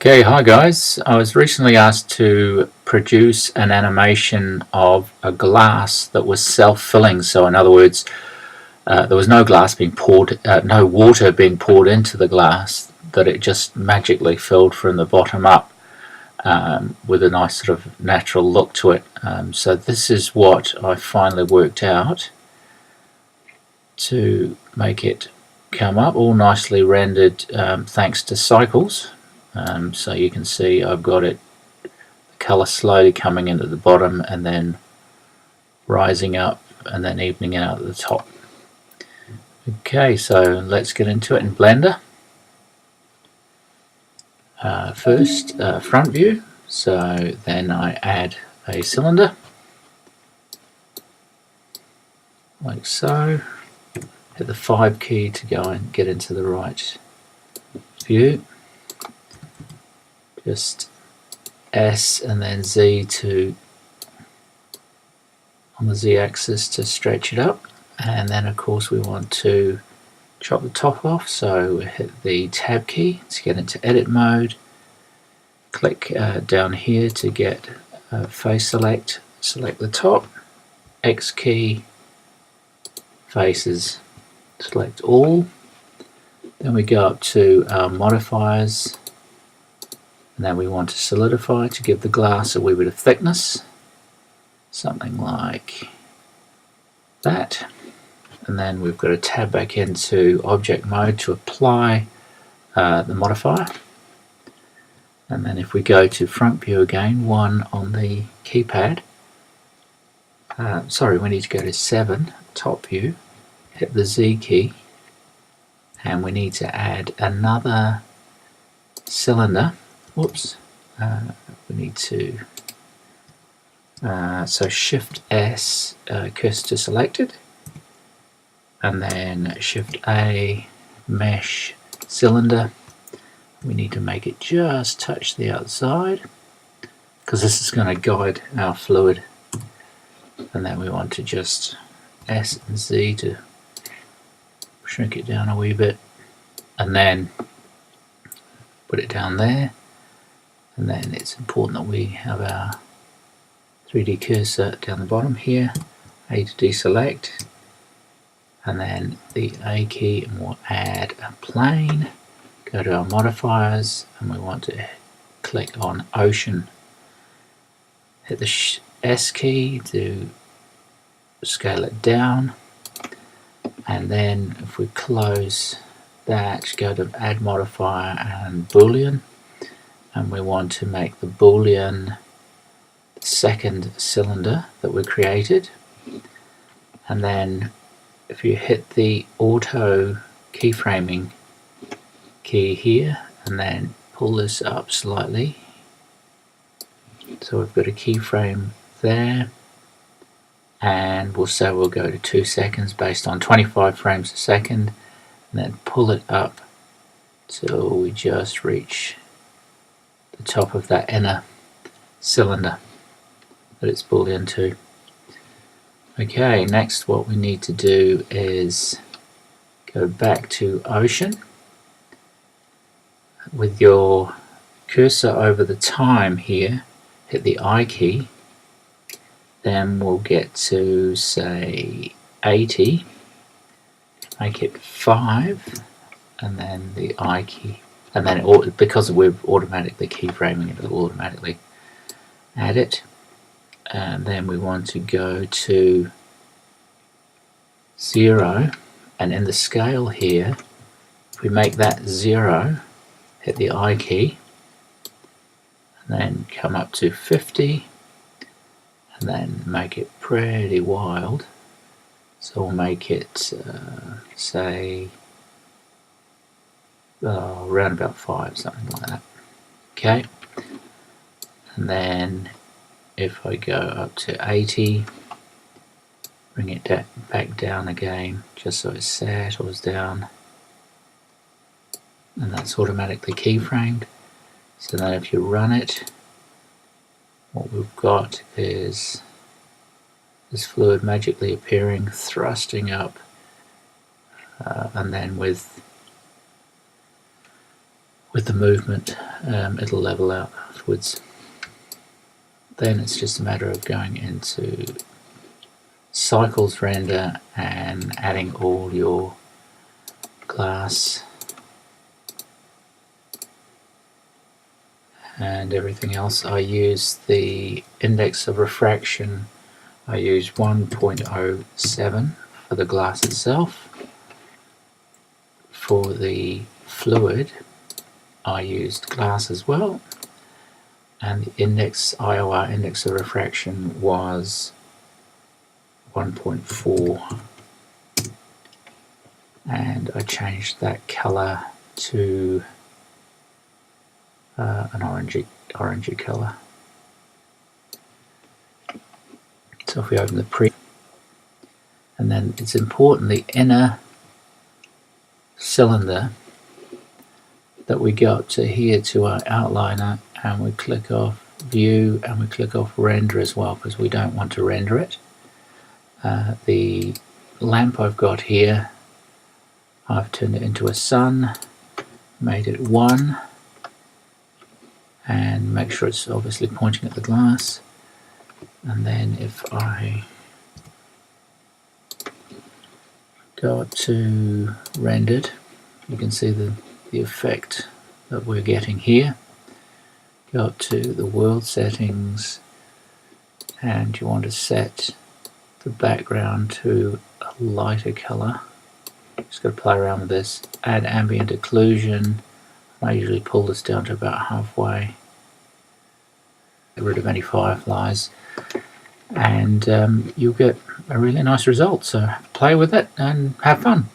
Okay, hi guys. I was recently asked to produce an animation of a glass that was self-filling. So in other words, there was no glass being poured, no water being poured into the glass, that it just magically filled from the bottom up with a nice sort of natural look to it. So this is what I finally worked out to make it come up, all nicely rendered thanks to Cycles. So you can see I've got it, the colour slowly coming into the bottom and then rising up and then evening out at the top. Okay, so let's get into it in Blender. First, front view. So then I add a cylinder, like so. Hit the 5 key to go and get into the right view. Just S and then Z to on the Z axis to stretch it up, and then of course we want to chop the top off, so we hit the tab key to get into edit mode, click down here to get face select the top, X key, faces, select all, then we go up to our modifiers, and then we want to solidify to give the glass a wee bit of thickness, something like that. And then we've got to tab back into object mode to apply the modifier. And then if we go to front view again, 1 on the keypad, sorry, we need to go to 7, top view, hit the Z key, and we need to add another cylinder. Whoops, we need to, so Shift S, cursor selected, and then Shift A, mesh cylinder. We need to make it just touch the outside because this is going to guide our fluid, and then we want to just S and Z to shrink it down a wee bit, and then put it down there. And then it's important that we have our 3D cursor down the bottom here, A to deselect, and then the A key, and we'll add a plane. Go to our modifiers, and we want to click on ocean. Hit the S key to scale it down, and then if we close that, go to add modifier and boolean, and we want to make the boolean the second cylinder that we created. And then if you hit the auto keyframing key here and then pull this up slightly, so we've got a keyframe there, and we'll say we'll go to 2 seconds based on 25 frames a second, and then pull it up till we just reach the top of that inner cylinder that it's boolean to. Okay, next what we need to do is go back to ocean. With your cursor over the time here, hit the I key, then we'll get to say 80, make it 5, and then the I key, and then because we're automatically keyframing it, it'll automatically add it. And then we want to go to 0, and in the scale here, if we make that 0, hit the I key, and then come up to 50, and then make it pretty wild. So we'll make it say around about 5, something like that. Okay, and then if I go up to 80, bring it back down again just so it settles down, and that's automatically keyframed. So then if you run it, what we've got is this fluid magically appearing, thrusting up, and then with with the movement, it'll level out afterwards. Then it's just a matter of going into cycles render and adding all your glass and everything else. I use the index of refraction. I use 1.07 for the glass itself. For the fluid, I used glass as well, and the index IOR index of refraction was 1.4, and I changed that color to an orangey color. So if we open the pre, and then it's important the inner cylinder that we go up to here to our outliner, and we click off view and we click off render as well, because we don't want to render it. The lamp I've got here, I've turned it into a sun, made it 1, and make sure it's obviously pointing at the glass. And then if I go up to rendered, you can see the effect that we're getting here. Go up to the world settings, and you want to set the background to a lighter color. Just got to play around with this. Add ambient occlusion. I usually pull this down to about halfway. Get rid of any fireflies, and you'll get a really nice result. So play with it and have fun.